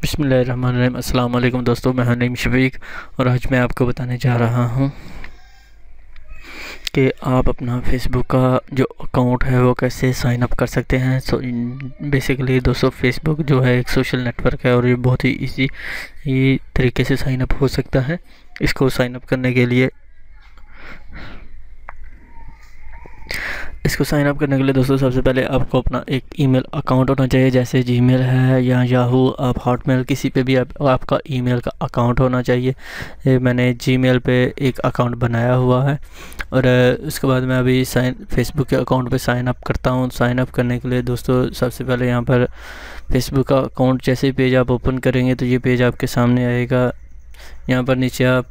बिस्मिल्लाहिर्रहमानिर्रहीम। अस्सलाम वालेकुम दोस्तों, मैं हनीम शफीक और आज मैं आपको बताने जा रहा हूं कि आप अपना फेसबुक का जो अकाउंट है वो कैसे साइन अप कर सकते हैं। बेसिकली दोस्तों, फेसबुक जो है एक सोशल नेटवर्क है और ये बहुत ही इजी तरीके से साइन अप हो सकता है। इसको साइन अप करने के लिए दोस्तों सबसे पहले आपको अपना एक ईमेल अकाउंट होना चाहिए, जैसे जीमेल है या याहू, आप हॉटमेल किसी पे भी आपका ईमेल का अकाउंट होना चाहिए। मैंने जीमेल पे एक अकाउंट बनाया हुआ है और उसके बाद मैं अभी फेसबुक के अकाउंट पे साइन अप करता हूँ। साइन अप करने के लिए दोस्तों सबसे पहले यहाँ पर फेसबुक का अकाउंट जैसे पेज आप ओपन करेंगे तो ये पेज आपके सामने आएगा। यहाँ पर नीचे आप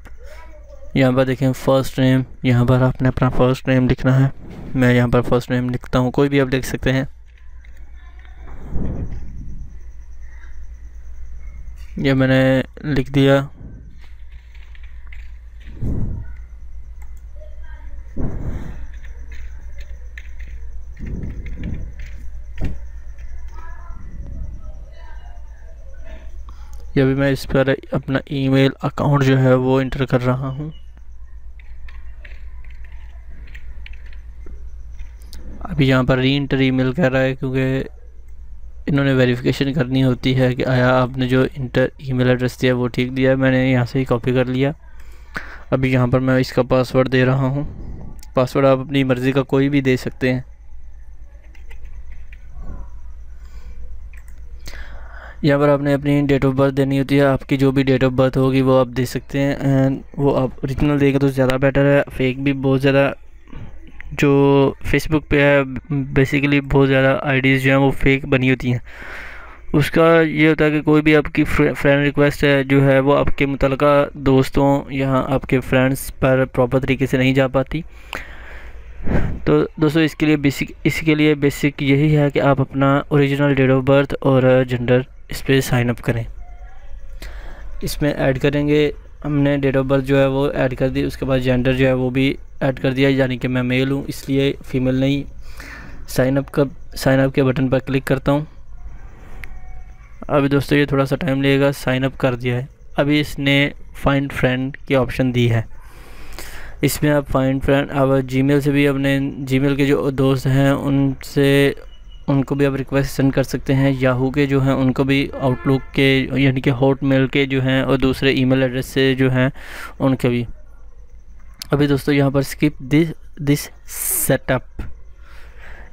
यहाँ पर देखें फ़र्स्ट नेम, यहाँ पर आपने अपना फ़र्स्ट नेम लिखना है। मैं यहाँ पर फ़र्स्ट नेम लिखता हूँ, कोई भी आप लिख सकते हैं। ये मैंने लिख दिया। ये अभी मैं इस पर अपना ईमेल अकाउंट जो है वो इंटर कर रहा हूँ। अभी यहाँ पर री इंटर ईमेल कह रहा है क्योंकि इन्होंने वेरिफिकेशन करनी होती है कि आया आपने जो इंटर ईमेल एड्रेस दिया वो ठीक दिया है। मैंने यहाँ से ही कॉपी कर लिया। अभी यहाँ पर मैं इसका पासवर्ड दे रहा हूँ। पासवर्ड आप अपनी मर्ज़ी का कोई भी दे सकते हैं। यहाँ पर आपने अपनी डेट ऑफ बर्थ देनी होती है। आपकी जो भी डेट ऑफ बर्थ होगी वो आप दे सकते हैं एंड वो आप ओरिजिनल देंगे तो ज़्यादा बेटर है। फेक भी बहुत ज़्यादा जो फेसबुक पे है, बेसिकली बहुत ज़्यादा आईडीज़ जो हैं वो फेक बनी होती हैं। उसका ये होता है कि कोई भी आपकी फ्रेंड रिक्वेस्ट है जो है वो आपके मुतल्लिका दोस्तों या आपके फ्रेंड्स पर प्रॉपर तरीके से नहीं जा पाती। तो दोस्तों इसके लिए बेसिक यही है कि आप अपना ओरिजिनल डेट ऑफ बर्थ और जेंडर इस पर साइन अप करें। इसमें ऐड करेंगे, हमने डेट ऑफ बर्थ जो है वो ऐड कर दी, उसके बाद जेंडर जो है वो भी ऐड कर दिया, यानी कि मैं मेल हूँ इसलिए फीमेल नहीं। साइन अप के बटन पर क्लिक करता हूँ। अभी दोस्तों ये थोड़ा सा टाइम लगेगा। साइन अप कर दिया है। अभी इसने फाइंड फ्रेंड की ऑप्शन दी है। इसमें आप फाइंड फ्रेंड, आप जीमेल से भी अपने जीमेल के जो दोस्त हैं उनको भी आप रिक्वेस्ट सेंड कर सकते हैं। याहू के जो हैं उनको भी, आउटलुक के यानी कि हॉटमेल के जो हैं और दूसरे ईमेल एड्रेस से जो हैं उनके भी। अभी दोस्तों यहाँ पर स्किप दिस सेटअप,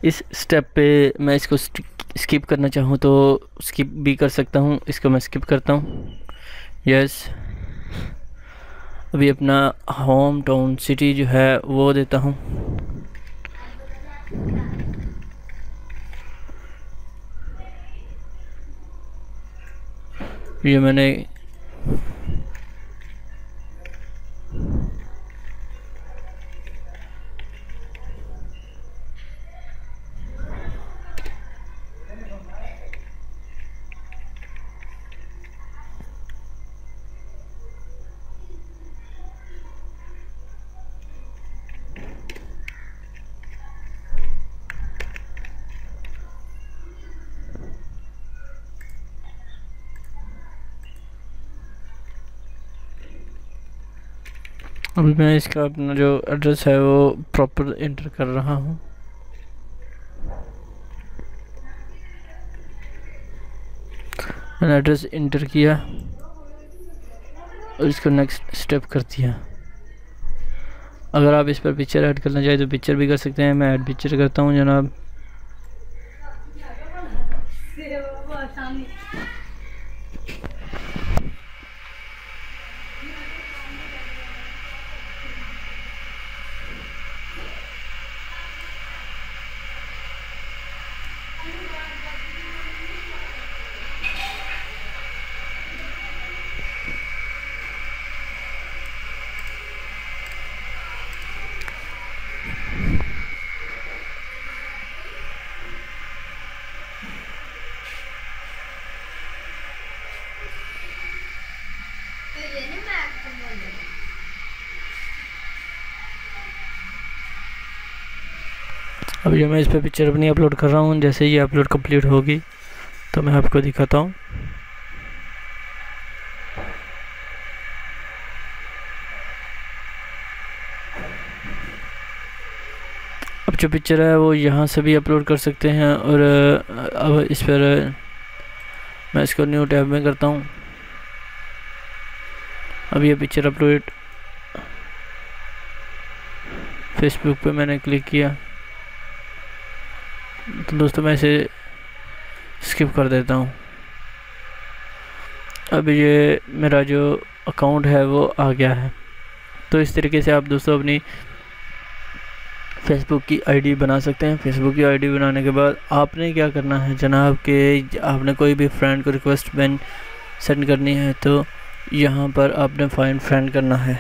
इस स्टेप पे मैं इसको स्किप करना चाहूँ तो स्किप भी कर सकता हूँ। इसको मैं स्किप करता हूँ। यस, अभी अपना होम टाउन सिटी जो है वो देता हूँ। ये मैंने इसका अपना जो एड्रेस है वो प्रॉपर एंटर कर रहा हूँ। मैंने एड्रेस इंटर किया और इसको नेक्स्ट स्टेप कर दिया। अगर आप इस पर पिक्चर ऐड करना चाहें तो पिक्चर भी कर सकते हैं। मैं ऐड पिक्चर करता हूँ जनाब। अब जो मैं इस पर पिक्चर अपनी अपलोड कर रहा हूँ, जैसे ये अपलोड कंप्लीट होगी तो मैं आपको दिखाता हूँ। अब जो पिक्चर है वो यहाँ से भी अपलोड कर सकते हैं। और अब इस पर मैं इसको न्यू टैब में करता हूँ। अब ये पिक्चर अपलोड फेसबुक पे मैंने क्लिक किया, तो दोस्तों मैं इसे स्किप कर देता हूँ। अब ये मेरा जो अकाउंट है वो आ गया है। तो इस तरीके से आप दोस्तों अपनी फेसबुक की आईडी बना सकते हैं। फेसबुक की आईडी बनाने के बाद आपने क्या करना है जनाब कि आपने कोई भी फ्रेंड को रिक्वेस्ट सेंड करनी है तो यहाँ पर आपने फाइंड फ्रेंड करना है।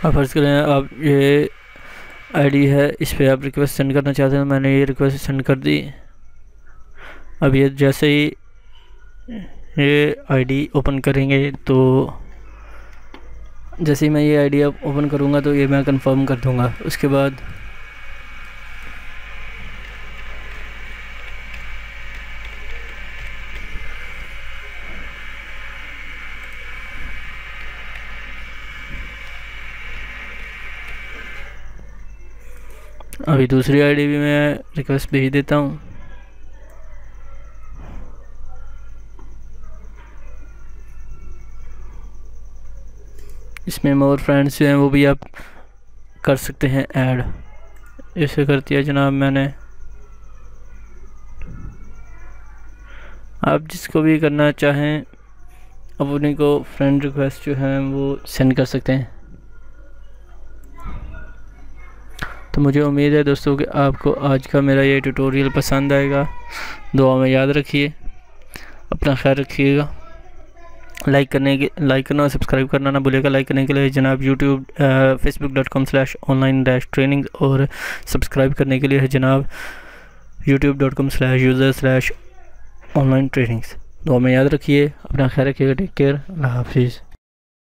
अब फर्ज करें आप ये आईडी है, इस पर आप रिक्वेस्ट सेंड करना चाहते हैं। मैंने ये रिक्वेस्ट सेंड कर दी। अब ये जैसे ही ये आईडी ओपन करेंगे तो जैसे ही मैं ये आईडी अब ओपन करूँगा तो ये मैं कंफर्म कर दूँगा। उसके बाद अभी दूसरी आईडी भी मैं रिक्वेस्ट भेज देता हूँ। इसमें मोर फ्रेंड्स जो हैं वो भी आप कर सकते हैं ऐड। इसे कर दिया जनाब मैंने। आप जिसको भी करना चाहें अपने को फ्रेंड रिक्वेस्ट जो है वो सेंड कर सकते हैं। तो मुझे उम्मीद है दोस्तों कि आपको आज का मेरा ये ट्यूटोरियल पसंद आएगा। दुआ में याद रखिए, अपना ख्याल रखिएगा। लाइक करना और सब्सक्राइब करना ना भूलिएगा। लाइक करने के लिए जनाब यूट्यूब facebook.com/online-training और सब्सक्राइब करने के लिए है जनाब youtube.com/user/online-trainings। दुआ में याद रखिए, अपना ख्याल रखिएगा। टेक केयर, अल्लाह हाफिज़।